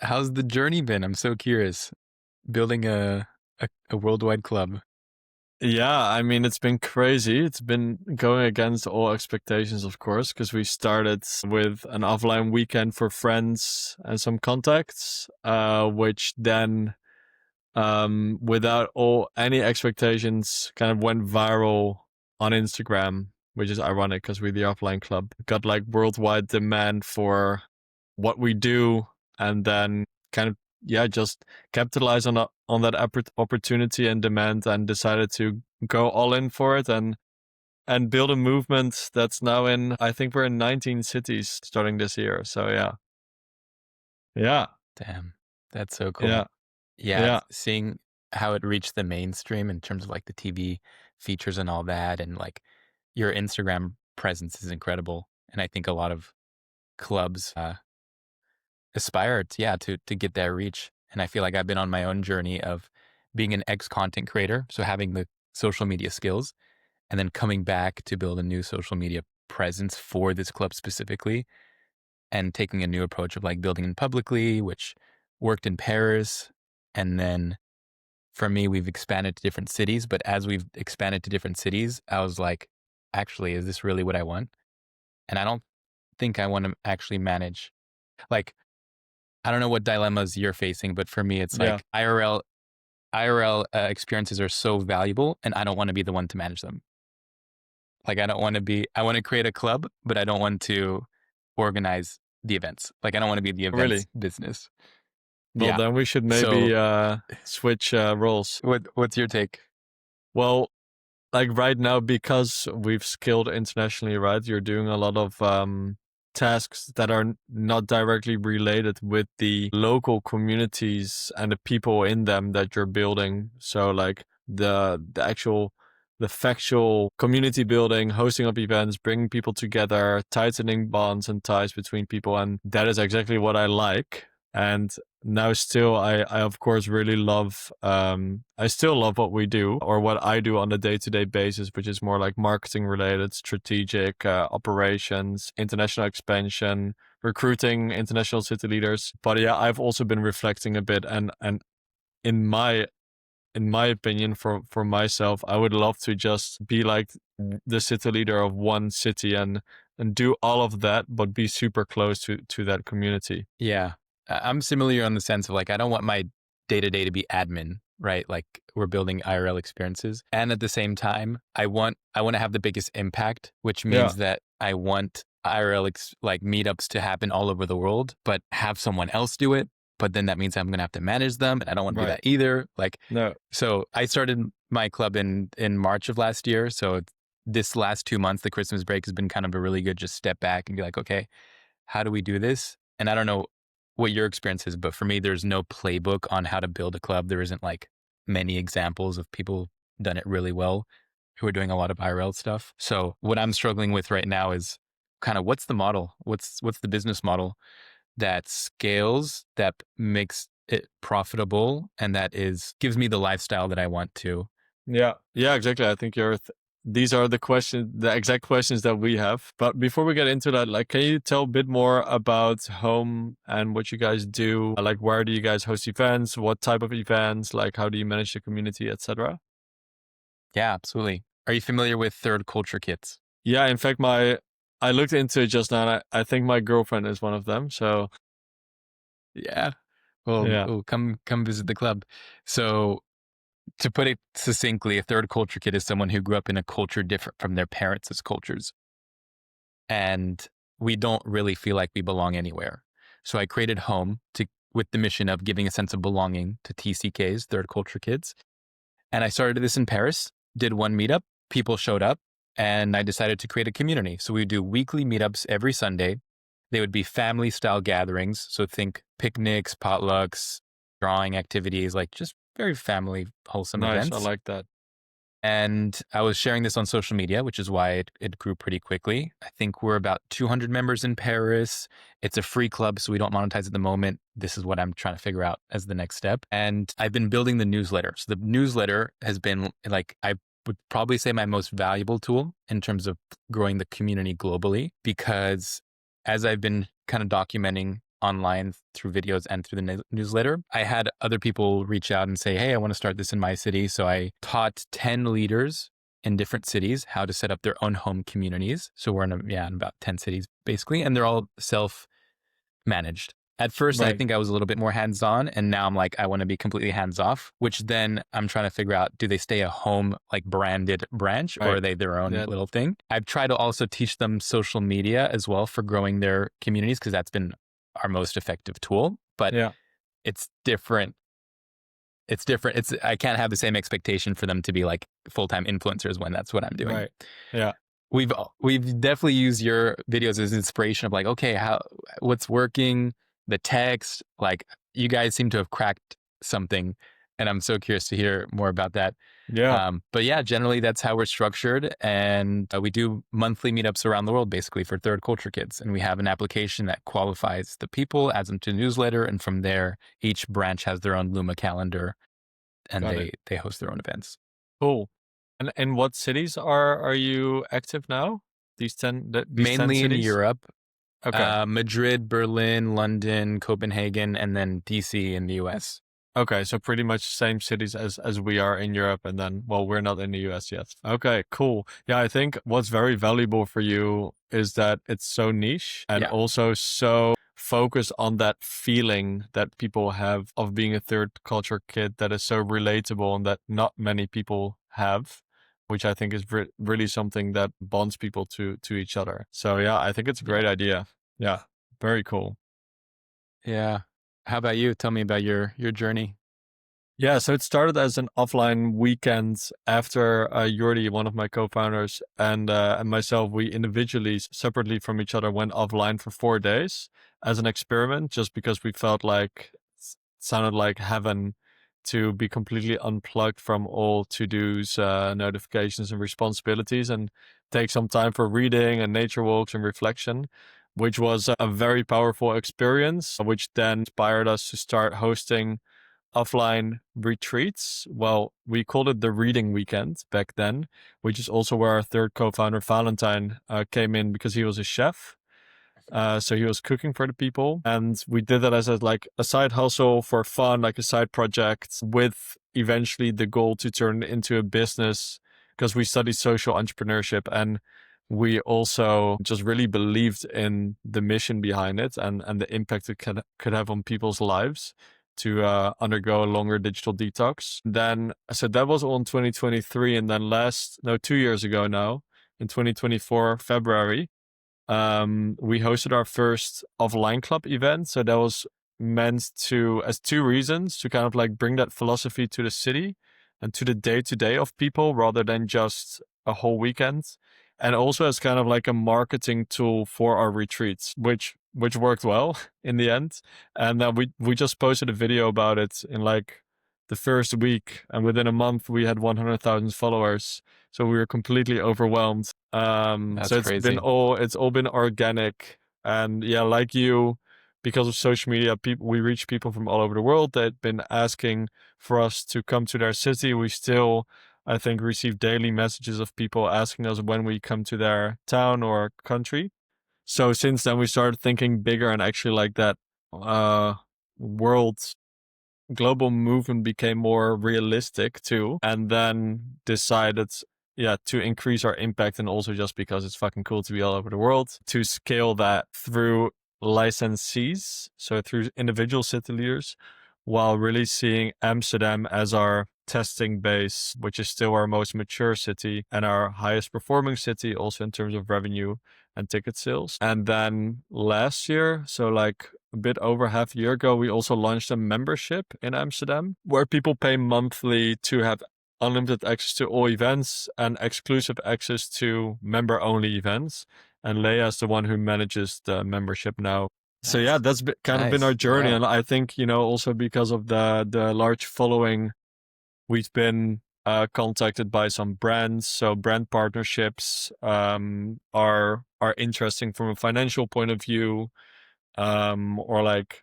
how's the journey been? I'm so curious. Building a worldwide club. Yeah, I mean, it's been crazy. It's been going against all expectations, of course, because we started with an offline weekend for friends and some contacts, which then, without all any expectations, kind of went viral on Instagram, which is ironic because we're the offline club. Got like worldwide demand for what we do, and then kind of just capitalize on that opportunity and demand, and decided to go all in for it and build a movement that's now in, I think we're in 19 cities starting this year. So yeah, Damn, that's so yeah, cool. Yeah, yeah. seeing how it reached the mainstream in terms of like the TV features and all that, and like your Instagram presence is incredible. And I think a lot of clubs aspire to, yeah, to get that reach. And I feel like I've been on my own journey of being an ex content creator, so having the social media skills, and then coming back to build a new social media presence for this club specifically, and taking a new approach of like building it publicly, which worked in Paris. And then for me, we've expanded to different cities. But as we've expanded to different cities, I was like, actually, is this really what I want? And I don't think I want to actually manage. Like, I don't know what dilemmas you're facing, but for me, it's Yeah, like IRL experiences are so valuable, and I don't want to be the one to manage them. Like, I don't want to be, I want to create a club, but I don't want to organize the events. Like, I don't want to be the events really. business. Well, Yeah. then we should maybe So switch roles. what's your take? Well, like right now, because we've scaled internationally, right? You're doing a lot of tasks that are not directly related with the local communities and the people in them that you're building. So like the actual the factual community building, hosting of events, bringing people together, tightening bonds and ties between people, and that is exactly what I like. And now still I of course really love I still love what we do, or what I do on a day-to-day basis, which is more like marketing related, strategic, operations, international expansion, recruiting international city leaders. But yeah, I've also been reflecting a bit, and in my opinion, for myself, I would love to just be like the city leader of one city, and do all of that, but be super close to that community. Yeah. I'm similar on the sense of like, I don't want my day to day to be admin, right? Like we're building IRL experiences. And at the same time, I want to have the biggest impact, which Yeah, means that I want like meetups to happen all over the world, but have someone else do it. But then that means I'm going to have to manage them. And I don't want to do right. that either. Like, No, so I started my club in March of last year. So this last 2 months, the Christmas break has been kind of a really good just step back and be like, okay, how do we do this? And I don't know what your experience is, but for me, there's no playbook on how to build a club. There isn't like many examples of people done it really well who are doing a lot of IRL stuff. So what I'm struggling with right now is kind of what's the model? What's the business model that scales, that makes it profitable, and that is gives me the lifestyle that I want to. yeah, yeah, exactly. I think these are the exact questions that we have. But before we get into that, like, can you tell a bit more about home and what you guys do? Like, where do you guys host events? What type of events? Like, how do you manage the community, etc.? Yeah, absolutely. Are you familiar with third culture kits? Yeah, in fact, I looked into it just now, and I think my girlfriend is one of them. So Yeah. Well, yeah, come visit the club. So to put it succinctly, a third culture kid is someone who grew up in a culture different from their parents' cultures. And we don't really feel like we belong anywhere. So I created Home with the mission of giving a sense of belonging to TCKs, third culture kids. And I started this in Paris, did one meetup, people showed up, and I decided to create a community. So we would do weekly meetups every Sunday. They would be family style gatherings. So think picnics, potlucks, drawing activities, like just very family, wholesome nice. I events. like that. And I was sharing this on social media, which is why it grew pretty quickly. I think we're about 200 members in Paris. It's a free club, so we don't monetize at the moment. This is what I'm trying to figure out as the next step. And I've been building the newsletter. So the newsletter has been like, I would probably say my most valuable tool in terms of growing the community globally, because as I've been kind of documenting online through videos and through the newsletter. I had other people reach out and say, hey, I want to start this in my city. So I taught 10 leaders in different cities how to set up their own home communities. So we're in about 10 cities basically, and they're all self managed. At first, I Right. think I was a little bit more hands on, and now I'm like, I want to be completely hands off, which then I'm trying to figure out, do they stay a home, like branded branch, or Right. are they their own Yeah. little thing? I've tried to also teach them social media as well for growing their communities, because that's been our most effective tool, but Yeah. it's different. It's different. I can't have the same expectation for them to be like full-time influencers when that's what I'm doing. Right. Yeah. We've definitely used your videos as inspiration of like, okay, what's working, the text, like you guys seem to have cracked something, and I'm so curious to hear more about that. Yeah. But yeah, generally that's how we're structured, and we do monthly meetups around the world, basically for third culture kids, and we have an application that qualifies the people, adds them to the newsletter, and from there, each branch has their own Luma calendar, and Got it. they host their own events. Cool. And in what cities are you active now? These 10 Mainly in cities? Europe. Okay. Madrid, Berlin, London, Copenhagen, and then DC in the US. Okay, so pretty much same cities as we are in Europe, and then, well, we're not in the US yet. Okay, cool. Yeah, I think what's very valuable for you is that it's so niche and Yeah. also so focused on that feeling that people have of being a third culture kid that is so relatable and that not many people have, which I think is really something that bonds people to each other. So yeah, I think it's a Yeah. great idea. Yeah, very cool. Yeah. How about you? Tell me about your journey. Yeah, so it started as an offline weekend after Jordi, one of my co-founders, and myself, we individually, separately from each other, went offline for 4 days as an experiment, just because we felt like it sounded like heaven to be completely unplugged from all to-dos, notifications, and responsibilities, and take some time for reading and nature walks and reflection, which was a very powerful experience, which then inspired us to start hosting offline retreats. Well, we called it the reading weekend back then, which is also where our third co-founder Valentine came in because he was a chef. So he was cooking for the people, and we did that as like a side hustle for fun, like a side project, with eventually the goal to turn it into a business, because we studied social entrepreneurship, and we also just really believed in the mission behind it and the impact it could have on people's lives to undergo a longer digital detox. Then, so that was all in 2023, and then 2 years ago now, in 2024 February, we hosted our first offline club event. So that was meant to, as two reasons, to kind of like bring that philosophy to the city and to the day to day of people rather than just a whole weekend. And also as kind of like a marketing tool for our retreats, which worked well in the end. And then we just posted a video about it in like the first week, and within a month we had 100,000 followers. So we were completely overwhelmed. That's So crazy. it's all been organic, and yeah, like you, because of social media, we reach people from all over the world that have been asking for us to come to their city. We still, I think, receive daily messages of people asking us when we come to their town or country. So since then, we started thinking bigger, and actually, like that, world global movement became more realistic too, and then decided, yeah, to increase our impact, and also just because it's fucking cool to be all over the world, to scale that through licensees, so through individual city leaders, while really seeing Amsterdam as our testing base, which is still our most mature city and our highest performing city, also in terms of revenue and ticket sales. And then last year, so like a bit over half a year ago, we also launched a membership in Amsterdam where people pay monthly to have unlimited access to all events and exclusive access to member only events. And Leia is the one who manages the membership now. So yeah, Nice. that's kind of been our Nice. journey. Wow. And I think, also because of the large following, we've been contacted by some brands. So brand partnerships are interesting from a financial point of view, or like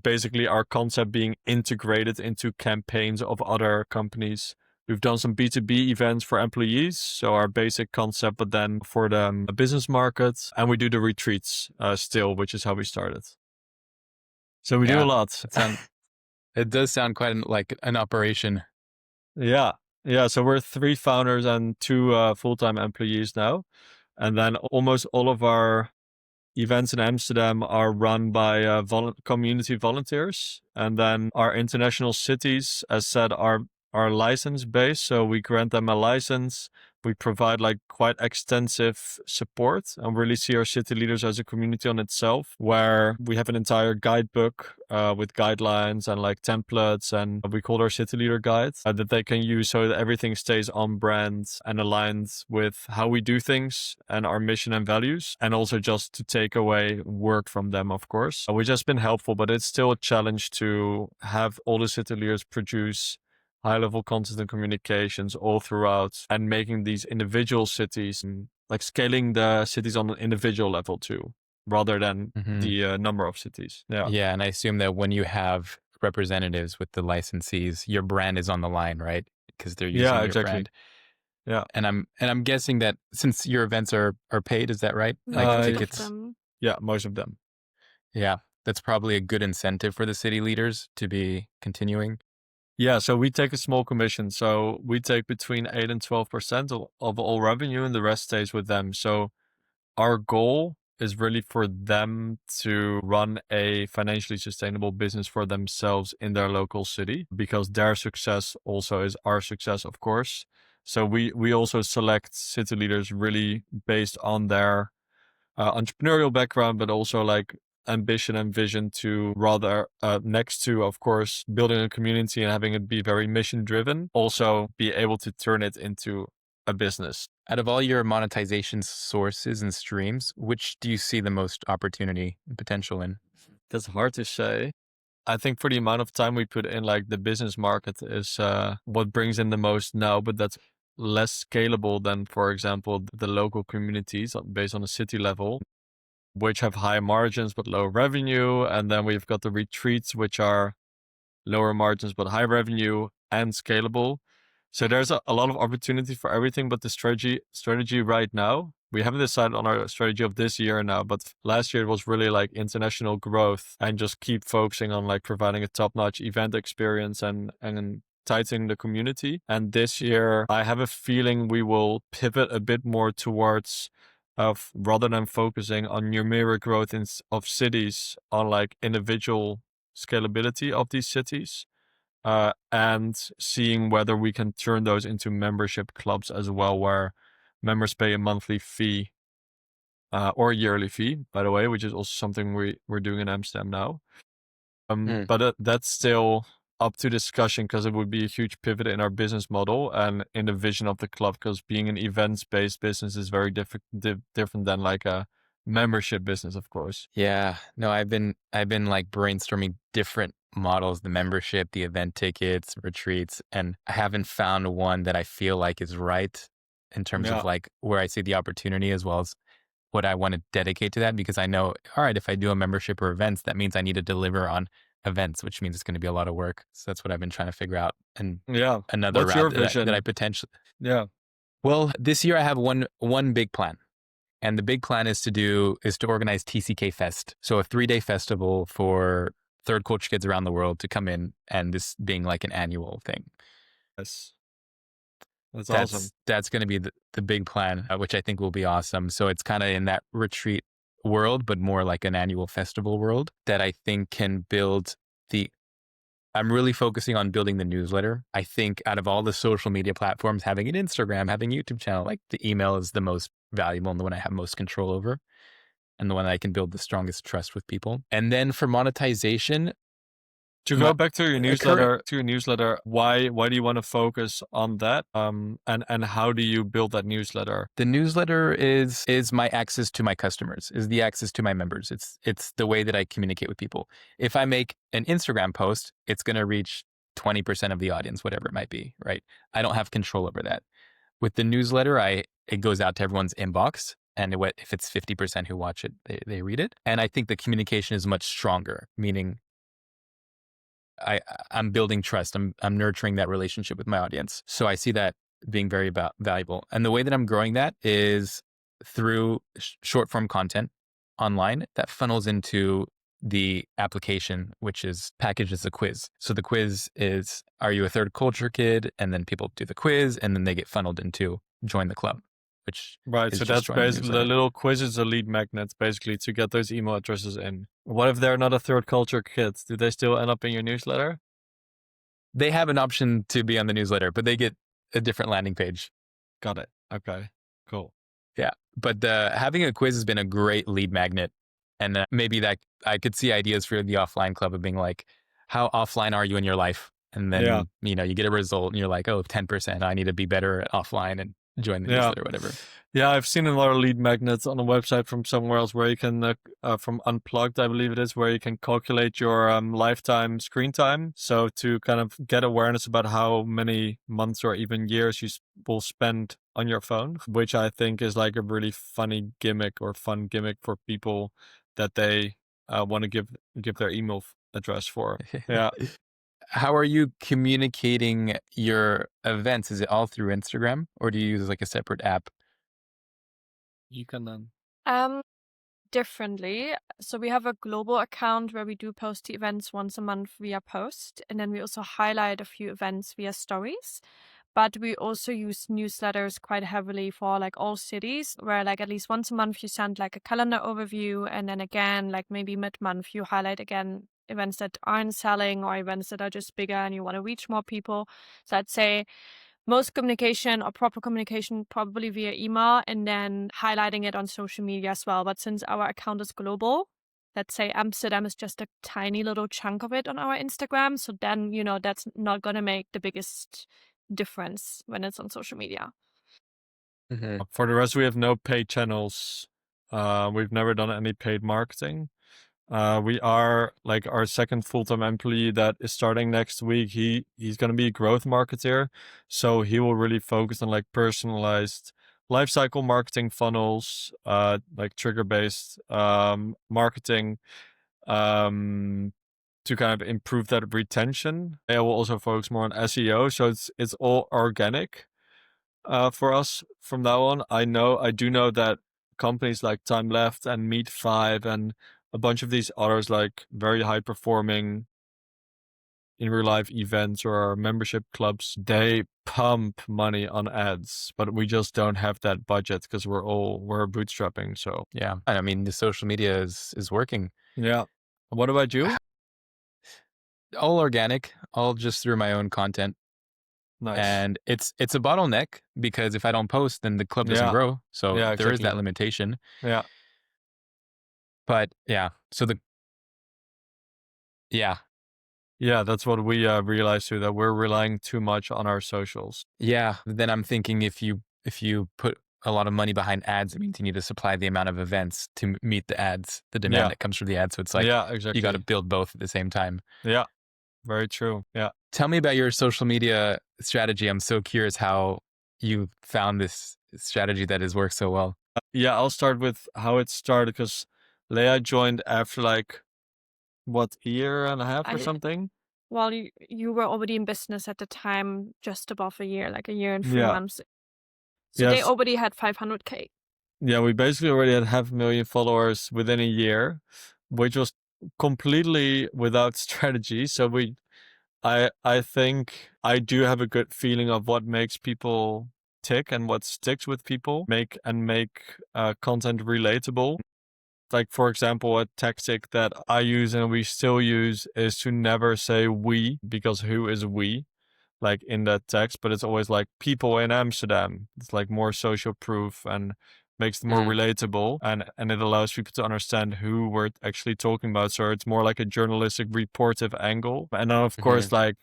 basically our concept being integrated into campaigns of other companies. We've done some B2B events for employees, so our basic concept, but then for the business market, and we do the retreats still, which is how we started. So we do a Yeah. lot. It sound it does sound quite like an operation. Yeah. Yeah. So we're three founders and two full-time employees now. And then almost all of our events in Amsterdam are run by community volunteers. And then our international cities, as said, are license based. So we grant them a license. We provide like quite extensive support and really see our city leaders as a community on itself, where we have an entire guidebook with guidelines and like templates, and we call our city leader guide that they can use so that everything stays on brand and aligned with how we do things and our mission and values, and also just to take away work from them, of course, which has been helpful, but it's still a challenge to have all the city leaders produce high level content and communications all throughout, and making these individual cities and like scaling the cities on an individual level too, rather than Hmm. the number of cities. Yeah. Yeah, and I assume that when you have representatives with the licensees, your brand is on the line, right? Because they're Yeah, using your exactly. brand. Yeah. And I'm guessing that since your events are paid, is that right? Like Uh, Most of tickets. them. yeah, most of them. Yeah, that's probably a good incentive for the city leaders to be continuing. Yeah, so we take a small commission. So we take between 8 and 12% of all revenue, and the rest stays with them. So our goal is really for them to run a financially sustainable business for themselves in their local city, because their success also is our success, of course. So we also select city leaders really based on their entrepreneurial background, but also like ambition and vision to rather, next to, of course, building a community and having it be very mission driven, also be able to turn it into a business. Out of all your monetization sources and streams, which do you see the most opportunity and potential in? That's hard to say. I think for the amount of time we put in, like the business market is what brings in the most now, but that's less scalable than, for example, the local communities based on a city level, which have high margins but low revenue. And then we've got the retreats, which are lower margins but high revenue and scalable. So there's a lot of opportunity for everything, but the strategy right now, we haven't decided on our strategy of this year now, but last year it was really like international growth and just keep focusing on like providing a top-notch event experience and tightening the community. And this year I have a feeling we will pivot a bit more towards of, rather than focusing on numeric growth of cities, on like individual scalability of these cities, and seeing whether we can turn those into membership clubs as well, where members pay a monthly fee, or a yearly fee, by the way, which is also something we're doing in Amsterdam now. Hmm. But that's still up to discussion, because it would be a huge pivot in our business model and in the vision of the club, because being an events-based business is very different than like a membership business, of course. Yeah, no, I've been like brainstorming different models, the membership, the event tickets, retreats, and I haven't found one that I feel like is right in terms of Yeah. like where I see the opportunity as well as what I want to dedicate to that because I know, all right, if I do a membership or events, that means I need to deliver on events, which means it's going to be a lot of work. So that's what I've been trying to figure out. And Yeah. another What's route your that I vision? potentially, Yeah. well, this year I have one big plan. And the big plan is to organize TCK Fest. So a 3-day festival for third culture kids around the world to come in and this being like an annual thing. Yes. That's awesome. That's going to be the big plan, which I think will be awesome. So it's kind of in that retreat world, but more like an annual festival world that I think can build the I'm really focusing on building the newsletter. I think out of all the social media platforms, having an Instagram, having a YouTube channel, like the email is the most valuable and the one I have most control over and the one that I can build the strongest trust with people. And then for monetization, To my go back to your current newsletter, why do you want to focus on that? And how do you build that newsletter? the newsletter is my access to my customers, is the access to my members. It's the way that I communicate with people. If I make an Instagram post, it's going to reach 20% of the audience, whatever it might be, right? I don't have control over that. With the newsletter, it goes out to everyone's inbox. And if it's 50% who watch it, they read it. And I think the communication is much stronger, meaning I, I'm building trust. I'm nurturing that relationship with my audience. So I see that being very valuable. And the way that I'm growing that is through short form content online that funnels into the application, which is packaged as a quiz. So the quiz is, are you a third culture kid? And then people do the quiz and then they get funneled into join the club, which Right, is so just that's join the basically the newsletter. little quizzes are lead magnets, basically, to get those email addresses in. What if they're not a third culture kid? Do they still end up in your newsletter? They have an option to be on the newsletter, but they get a different landing page. Got it. Okay, cool. Yeah. But having a quiz has been a great lead magnet. And maybe that I could see ideas for the offline club of being like, how offline are you in your life? And Yeah, then, you get a result and you're like, oh, 10%. I need to be better at offline and join the yeah. newsletter, whatever. Yeah, I've seen a lot of lead magnets on a website from somewhere else where you can, from Unplugged, I believe it is, where you can calculate your lifetime screen time. So to kind of get awareness about how many months or even years you will spend on your phone, which I think is like a really funny gimmick or fun gimmick for people that they want to give their email address for. Yeah. How are you communicating your events? Is it all through Instagram or do you use like a separate app? You can then. Um, Differently. So we have a global account where we do post the events once a month via post, and then we also highlight a few events via stories. But we also use newsletters quite heavily for like all cities, where like at least once a month you send like a calendar overview, and then again, like maybe mid-month you highlight again events that aren't selling or events that are just bigger and you want to reach more people. So I'd say most communication or proper communication probably via email and then highlighting it on social media as well. But since our account is global, let's say Amsterdam is just a tiny little chunk of it on our Instagram. So then, that's not going to make the biggest difference when it's on social media. Mhm. For the rest, we have no paid channels. We've never done any paid marketing. We are like our second full-time employee that is starting next week. He's going to be a growth marketer, so he will really focus on like personalized lifecycle marketing funnels, like trigger-based marketing, um, to kind of improve that retention. I will also focus more on SEO, so it's all organic for us from now on. I do know that companies like Time Left and Meet 5 and a bunch of these others, like very high performing in real life events or membership clubs, they pump money on ads, but we just don't have that budget because we're bootstrapping. So Yeah. I mean, the social media is working. yeah. What about you? All organic, all just through my own content. Nice. And it's a bottleneck because if I don't post, then the club doesn't Yeah. grow. So Yeah, there is that exactly. limitation. Yeah. But yeah, so yeah, Yeah, that's what we realized too, that we're relying too much on our socials. yeah. Then I'm thinking if you put a lot of money behind ads, it means you need to supply the amount of events to meet the ads, the demand Yeah. that comes from the ads. So it's like Yeah, you got to exactly. build both at the same time. Yeah. Very true. Yeah. Tell me about your social media strategy. I'm so curious how you found this strategy that has worked so well. Yeah, I'll start with how it started because Leia joined after like what, a year and a half or I something? Well, you were already in business at the time, just above a year, like a year and three Yeah. months. So they Yes. already had 500K. Yeah, we basically already had 500,000 followers within a year, which was completely without strategy. So I think I do have a good feeling of what makes people tick and what sticks with people, make content relatable. Like, for example, a tactic that I use and we still use is to never say we, because who is we? Like in that text, but it's always like people in Amsterdam. It's like more social proof and makes it more Mhm. relatable, and it allows people to understand who we're actually talking about. So it's more like a journalistic reportive angle. And then of course, Mhm. like,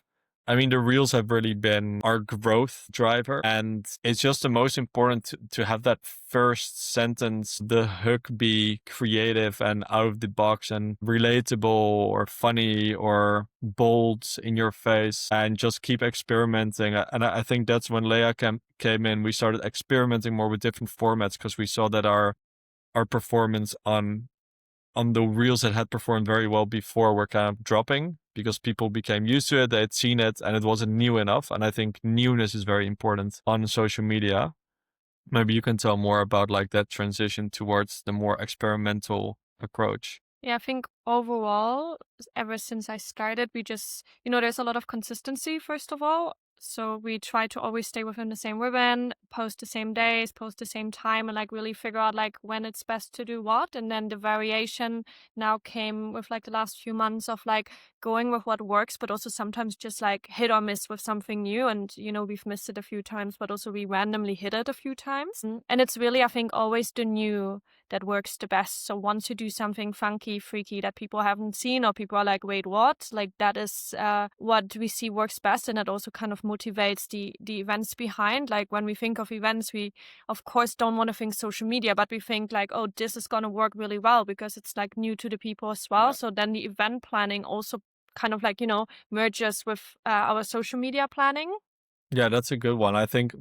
I mean, the reels have really been our growth driver, and it's just the most important to have that first sentence, the hook, be creative and out of the box and relatable or funny or bold in your face, and just keep experimenting. And I think that's when Leia came in. We started experimenting more with different formats because we saw that our performance on the reels that had performed very well before were kind of dropping because people became used to it, they had seen it, and it wasn't new enough. And I think newness is very important on social media. Maybe you can tell more about like that transition towards the more experimental approach. Yeah, I think overall, ever since I started, we just, there's a lot of consistency, first of all. So we try to always stay within the same ribbon, post the same days, post the same time, and like really figure out like when it's best to do what. And then the variation now came with like the last few months of like going with what works, but also sometimes just like hit or miss with something new. And, we've missed it a few times, but also we randomly hit it a few times. And it's really, I think, always the new that works the best. So once you do something funky, freaky that people haven't seen, or people are like, wait, what? Like that is what we see works best, and it also kind of motivates the events behind. Like when we think of events, we of course don't want to think social media, but we think like, oh, this is gonna work really well because it's like new to the people as well. So then the event planning also kind of like, merges with our social media planning. Yeah, that's a good one. I think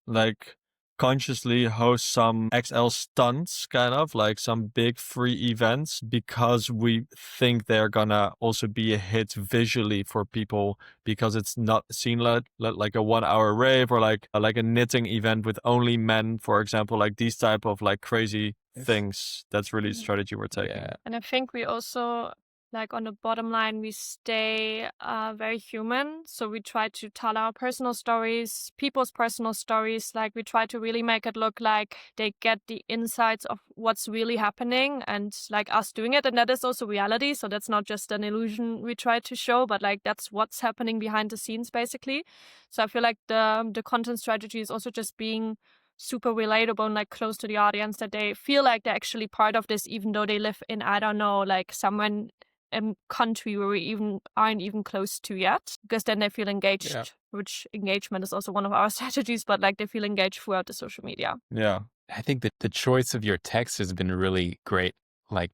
like consciously host some XL stunts, kind of like some big free events, because we think they're gonna also be a hit visually for people, because it's not seen like a 1 hour rave, or like a knitting event with only men, for example, like these type of like crazy things. That's really the strategy we're taking. Yeah. And I think we also, like on the bottom line, we stay very human. So we try to tell our personal stories, people's personal stories. Like we try to really make it look like they get the insights of what's really happening and like us doing it. And that is also reality. So that's not just an illusion we try to show, but like that's what's happening behind the scenes, basically. So I feel like the content strategy is also just being super relatable and like close to the audience, that they feel like they're actually part of this, even though they live in, I don't know, like somewhere in a country where we even aren't even close to yet, because then they feel engaged, Yeah. which engagement is also one of our strategies, but like they feel engaged throughout the social media. Yeah. I think that the choice of your text has been really great. Like,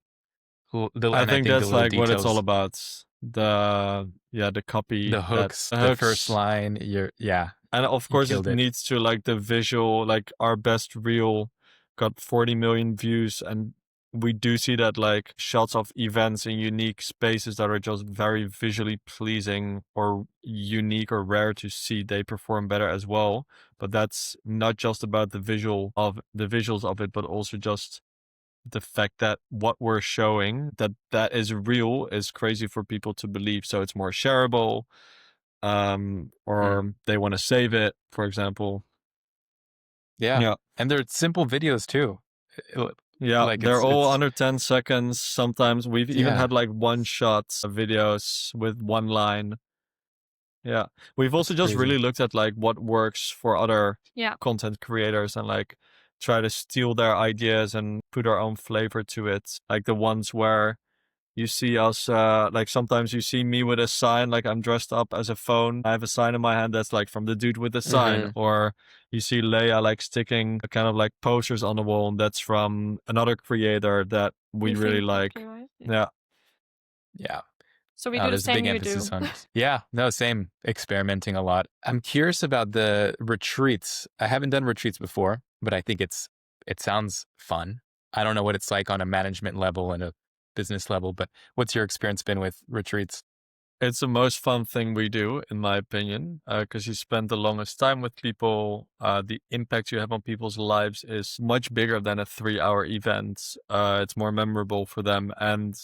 I and I think think the that's little like what it's all details, about. The copy, the that hooks, the the first hooks. line, yeah, And of you course, it killed it. needs to like the visual, like our best reel got 40 million views. And we do see that like shots of events in unique spaces that are just very visually pleasing or unique or rare to see, they perform better as well. But that's not just about the visuals of it, but also just the fact that what we're showing, that is real, is crazy for people to believe. So it's more shareable, Mm. or they want to save it, for example. Yeah, Yeah. and they're simple videos too. Uh, Yeah, Like they're all it's under 10 seconds. Sometimes we've even yeah, had like one shot videos with one line. Yeah. We've it's also just really crazy. looked at like what works for other Yeah. content creators, and like try to steal their ideas and put our own flavor to it. Like the ones where you see us, like sometimes you see me with a sign, like I'm dressed up as a phone. I have a sign in my hand that's like from the dude with the sign. Hmm. Or you see Leia like sticking a kind of like posters on the wall, and that's from another creator that we We really think like. quickly, right? Yeah. Yeah. Yeah. Yeah. So we do the There's a same big you emphasis do. on yeah, no, same, experimenting a lot. I'm curious about the retreats. I haven't done retreats before, but I think it sounds fun. I don't know what it's like on a management level and a business level, but what's your experience been with retreats? It's the most fun thing we do, in my opinion, because you spend the longest time with people. The impact you have on people's lives is much bigger than a 3 hour event. It's more memorable for them, and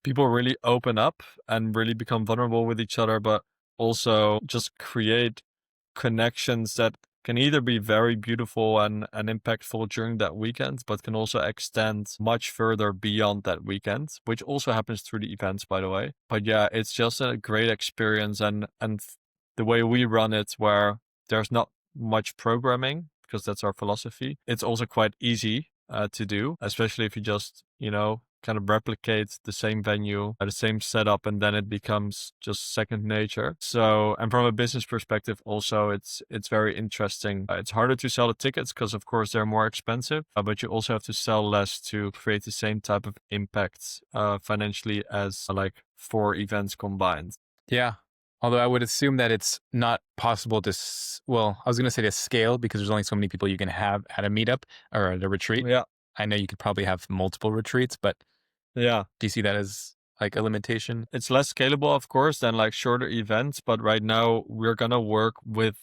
people really open up and really become vulnerable with each other, but also just create connections that can either be very beautiful and impactful during that weekend, but can also extend much further beyond that weekend, which also happens through the events, by the way. But yeah, it's just a great experience, and the way we run it, where there's not much programming, because that's our philosophy. It's also quite easy to do, especially if you just, kind of replicate the same venue, the same setup, and then it becomes just second nature. So, and from a business perspective, also, it's very interesting. It's harder to sell the tickets because, of course, they're more expensive, but you also have to sell less to create the same type of impact financially as like 4 events combined. Yeah. Although I would assume that it's not possible to, well, I was going to say to scale because there's only so many people you can have at a meetup or at a retreat. Yeah, I know you could probably have multiple retreats, but yeah. do you see that as like a limitation? It's less scalable, of course, than like shorter events, but right now we're gonna work with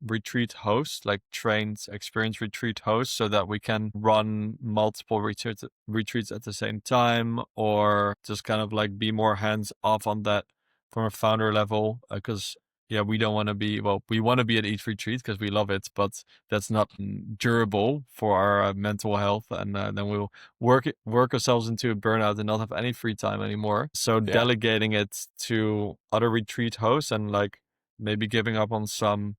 retreat hosts, like trained, experienced retreat hosts, so that we can run multiple retreats at the same time, or just kind of like be more hands off on that from a founder level. Because yeah, we don't want to be, well, we want to be at each retreat because we love it, but that's not durable for our mental health. And then we'll work ourselves into a burnout and not have any free time anymore. So Yeah. delegating it to other retreat hosts and like maybe giving up on some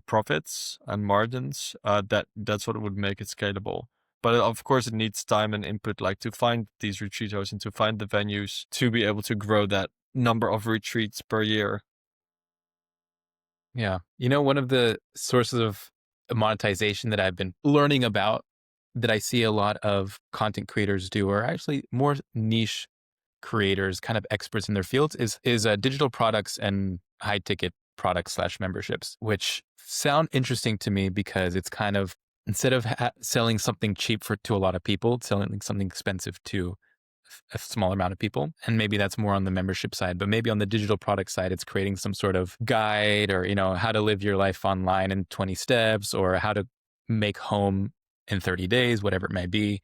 profits and margins, that's what would make it scalable. But of course, it needs time and input, like to find these retreat hosts and to find the venues to be able to grow that number of retreats per year. Yeah. One of the sources of monetization that I've been learning about that I see a lot of content creators do, or actually more niche creators, kind of experts in their fields, is digital products and high ticket products slash memberships, which sound interesting to me because it's kind of, instead of selling something cheap to a lot of people, it's selling something expensive to a small amount of people. And maybe that's more on the membership side, but maybe on the digital product side, it's creating some sort of guide, or, how to live your life online in 20 steps, or how to make home in 30 days, whatever it may be.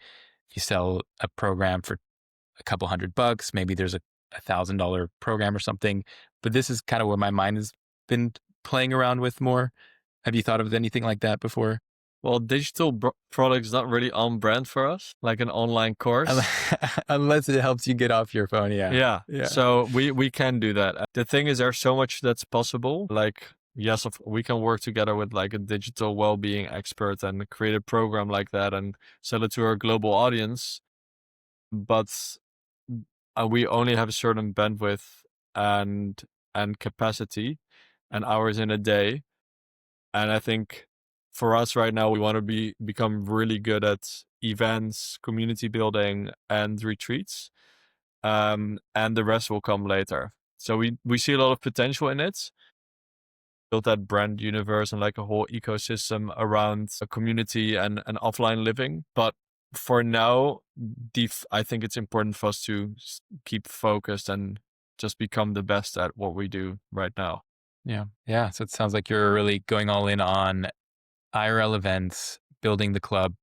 You sell a program for a couple $100, maybe there's a $1,000 program or something. But this is kind of where my mind has been playing around with more. Have you thought of anything like that before? Well, digital products not really on brand for us, like an online course. Unless it helps you get off your phone, yeah. Yeah. Yeah. So we can do that. The thing is, there's so much that's possible. Like, yes, we can work together with like a digital well-being expert and create a program like that and sell it to our global audience. But we only have a certain bandwidth and capacity and hours in a day. And I think for us right now, we want to become really good at events, community building, and retreats. And the rest will come later. So we see a lot of potential in it. Build that brand universe and like a whole ecosystem around a community and offline living. But for now, I think it's important for us to keep focused and just become the best at what we do right now. Yeah. Yeah. So it sounds like you're really going all in on IRL events, building the club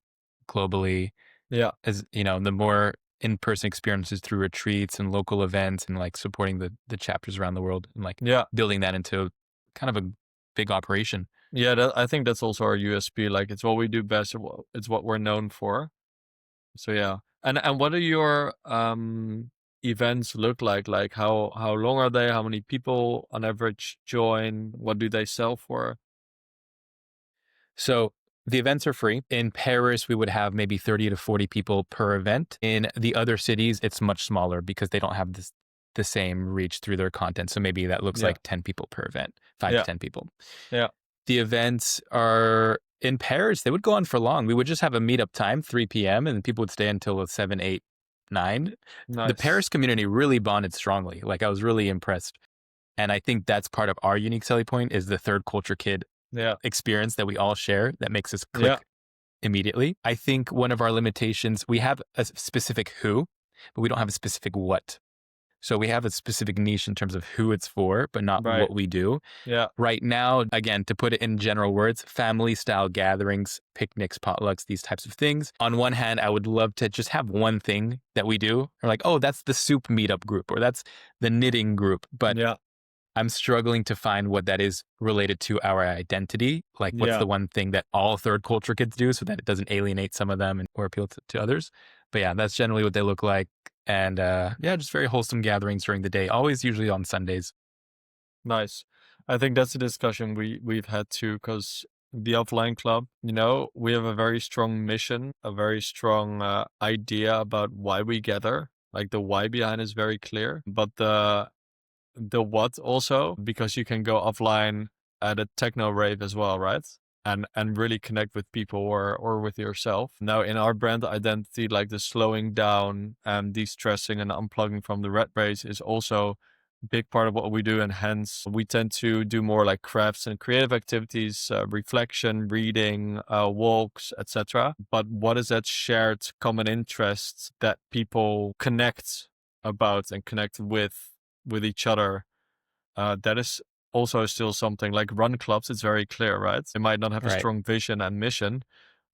globally, Yeah. as the more in-person experiences through retreats and local events, and like supporting the chapters around the world, and like Yeah. building that into kind of a big operation. Yeah. I think that's also our USP. Like, it's what we do best. It's what we're known for. So yeah. And what do your events look like? Like, how long are they? How many people on average join? What do they sell for? So the events are free. In Paris, we would have maybe 30 to 40 people per event. In the other cities, it's much smaller because they don't have the same reach through their content. So maybe that looks Yeah. like 10 people per event, 5 Yeah. to 10 people. Yeah. The events are in Paris. They would go on for long. We would just have a meetup time, 3 p.m., and people would stay until 7, 8, 9. Nice. The Paris community really bonded strongly. Like, I was really impressed. And I think that's part of our unique selling point, is the third culture kid Yeah. experience that we all share that makes us click immediately. I think one of our limitations, we have a specific who, but we don't have a specific what. So we have a specific niche in terms of who it's for, but not Right. what we do. Yeah. Right now, again, to put it in general words, family style gatherings, picnics, potlucks, these types of things. On one hand, I would love to just have one thing that we do. Or like, oh, that's the soup meetup group, or that's the knitting group. But Yeah. I'm struggling to find what that is related to our identity. Like, what's Yeah. the one thing that all third culture kids do so that it doesn't alienate some of them or appeal to others? But yeah, that's generally what they look like. And yeah, just very wholesome gatherings during the day, always usually on Sundays. Nice. I think that's a discussion we've had too, because the offline club, we have a very strong mission, a very strong idea about why we gather. Like, the why behind is very clear, but the what also, because you can go offline at a techno rave as well, right? And really connect with people or with yourself. Now, in our brand identity, like the slowing down and de-stressing and unplugging from the rat race is also a big part of what we do. And hence we tend to do more like crafts and creative activities, reflection, reading, walks, etc. But what is that shared common interest that people connect about and connect with each other? That is also still something like run clubs. It's very clear, right? They might not have a Right. strong vision and mission,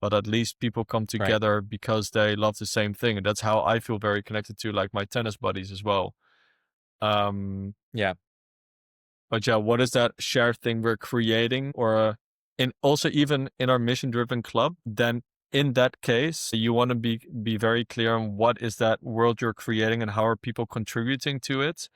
but at least people come Right. together because they love the same thing. And that's how I feel very connected to like my tennis buddies as well. Um, Yeah. but yeah, what is that shared thing we're creating? Or in also even in our mission driven club, then in that case, you want to be very clear on what is that world you're creating and how are people contributing to it.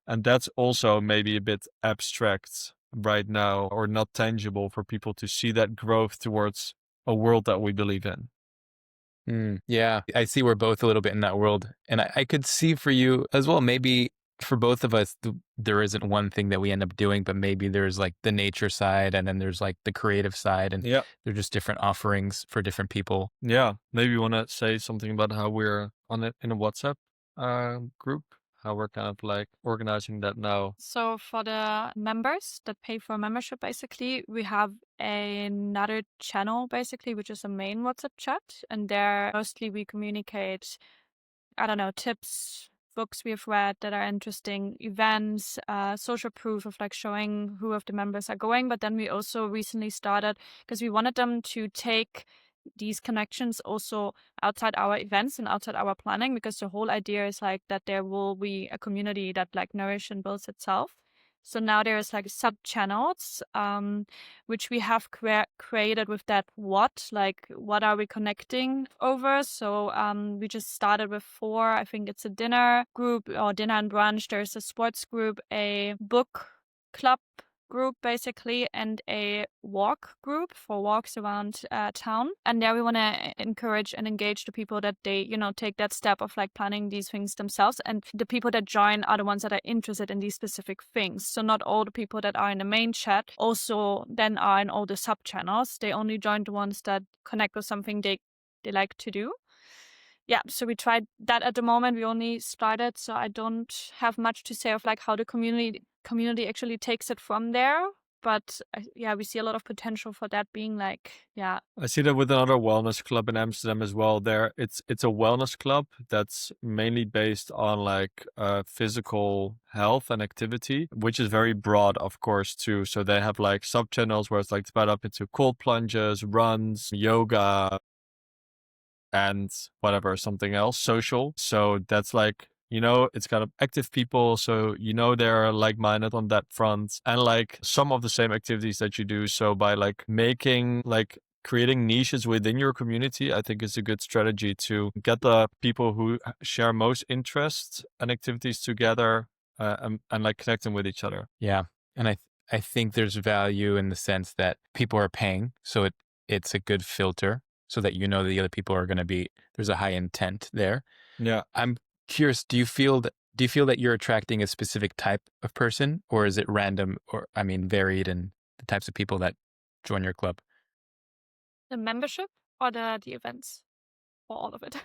And that's also maybe a bit abstract right now or not tangible for people to see that growth towards a world that we believe in. Yeah, I see we're both a little bit in that world. And I could see for you as well, maybe for both of us, there isn't one thing that we end up doing, but maybe there's like the nature side and then there's like the creative side, and Yeah. they're just different offerings for different people. Yeah. Maybe you want to say something about how we're on it in a WhatsApp group, how we're kind of like organizing that now. So for the members that pay for membership, basically, we have another channel, basically, which is a main WhatsApp chat. And there mostly we communicate, I don't know, tips, books we have read that are interesting, events, social proof of like showing who of the members are going. But then we also recently started, because we wanted them to take these connections also outside our events and outside our planning, because the whole idea is like that there will be a community that like nourish and builds itself. So now there's like sub channels, which we have created with that what are we connecting over. So we just started with 4. I think it's a dinner group or dinner and brunch. There's a sports group, a book club group basically, and a walk group for walks around town. And there we want to encourage and engage the people that they, take that step of like planning these things themselves. And the people that join are the ones that are interested in these specific things. So not all the people that are in the main chat also then are in all the sub channels. They only join the ones that connect with something they like to do. Yeah, so we tried that at the moment. We only started, so I don't have much to say of like how the community actually takes it from there. But yeah, we see a lot of potential for that being like, yeah. I see that with another wellness club in Amsterdam as well. There, it's a wellness club that's mainly based on like physical health and activity, which is very broad, of course, too. So they have like sub channels where it's like divided up into cold plunges, runs, yoga, and whatever, something else, social. So that's like, it's kind of active people. So, they're like minded on that front and like some of the same activities that you do. So by like creating niches within your community, I think is a good strategy to get the people who share most interests and activities together and like connecting with each other. Yeah. And I think there's value in the sense that people are paying. So it's a good filter so that the other people are going to be, there's a high intent there. Yeah. I'm curious, do you feel that you're attracting a specific type of person, or is it random, or varied in the types of people that join your club? The membership or the events or all of it?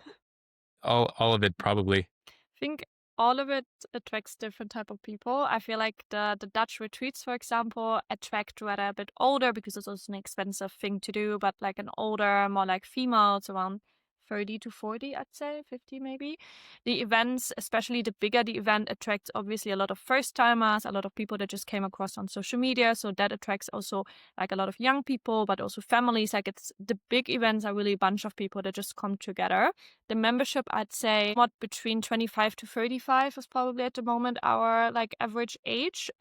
All of it probably. I think all of it attracts different type of people. I feel like the Dutch retreats, for example, attract rather a bit older because it's also an expensive thing to do, but like an older, more like females around 30 to 40, I'd say, 50 maybe. The events, especially the bigger the event, attracts obviously a lot of first timers, a lot of people that just came across on social media. So that attracts also like a lot of young people, but also families. Like it's the big events are really a bunch of people that just come together. The membership, I'd say, what between 25 to 35 is probably at the moment our like average age.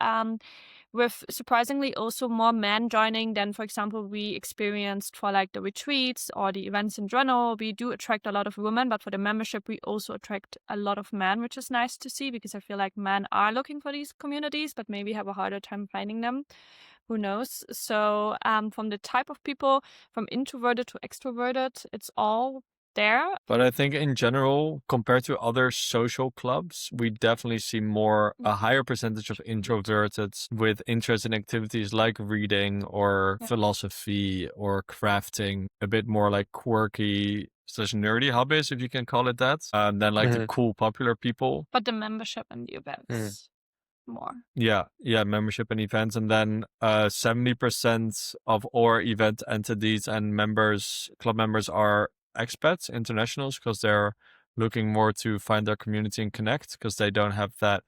With surprisingly also more men joining than, for example, we experienced for like the retreats or the events in general. We do attract a lot of women, but for the membership, we also attract a lot of men, which is nice to see because I feel like men are looking for these communities, but maybe have a harder time finding them. Who knows? So from the type of people, from introverted to extroverted, it's all there. But I think in general, compared to other social clubs, we definitely see a higher percentage of introverted with interest in activities like reading or philosophy or crafting, a bit more like quirky / nerdy hobbies, if you can call it that, than like the cool popular people. But the membership and the events more. Yeah, membership and events. And then 70% of our event entities and club members are expats, internationals, because they're looking more to find their community and connect because they don't have that,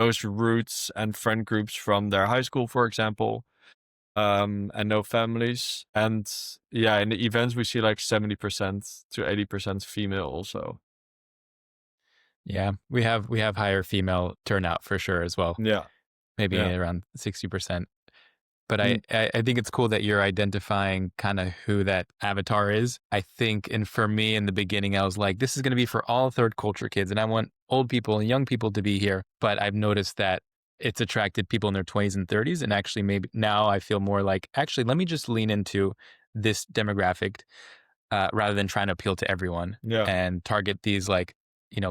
those roots and friend groups from their high school, for example, and no families. And yeah, in the events we see like 70% to 80% female also. Yeah, we have higher female turnout for sure as well, Yeah, maybe yeah, around 60%. But I mm, I think it's cool that you're identifying kinda who that avatar is. I think and for me in the beginning, I was like, "This is gonna be for all third culture kids, and I want old people and young people to be here." But I've noticed that it's attracted people in their 20s and 30s, and actually maybe now I feel more like, "Actually, let me just lean into this demographic, rather than trying to appeal to everyone yeah, and target these, like,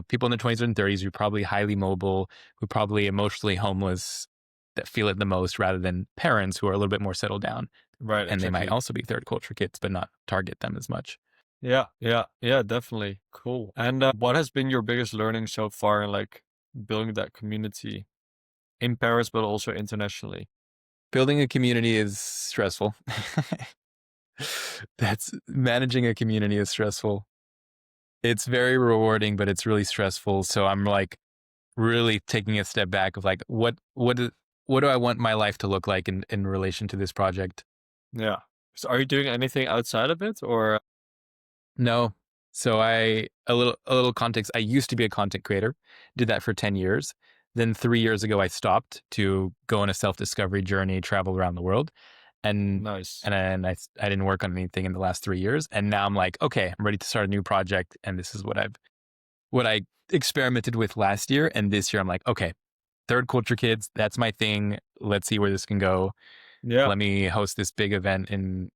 people in their 20s and 30s who are probably highly mobile, who probably emotionally homeless, that feel it the most rather than parents who are a little bit more settled down, right, and they might exactly. also be third culture kids, but not target them as much. Yeah, yeah, yeah, definitely. Cool. And what has been your biggest learning so far in like building that community in Paris, but also internationally? Building a community is stressful. That's managing a community is stressful. It's very rewarding, but it's really stressful. So I'm like really taking a step back of like what do I want my life to look like in relation to this project? Yeah. So are you doing anything outside of it or? No. So a little context. I used to be a content creator, did that for 10 years. Then 3 years ago, I stopped to go on a self-discovery journey, travel around the world. And Nice. and then I didn't work on anything in the last 3 years. And now I'm like, okay, I'm ready to start a new project. And this is what I experimented with last year. And this year I'm like, okay, third culture kids, that's my thing. Let's see where this can go. Yeah. Let me host this big event in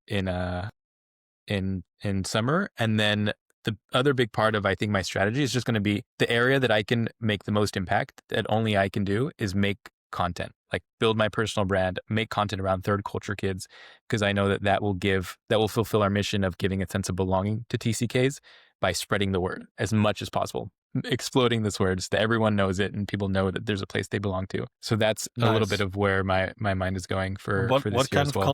summer. And then the other big part of I think my strategy is just going to be the area that I can make the most impact that only I can do is make content, like build my personal brand, make content around third culture kids, because I know that will fulfill our mission of giving a sense of belonging to TCKs by spreading the word as much as possible, exploding this word so that everyone knows it and people know that there's a place they belong to. So that's a little bit Nice. of where my mind is going for What this year kind as of well.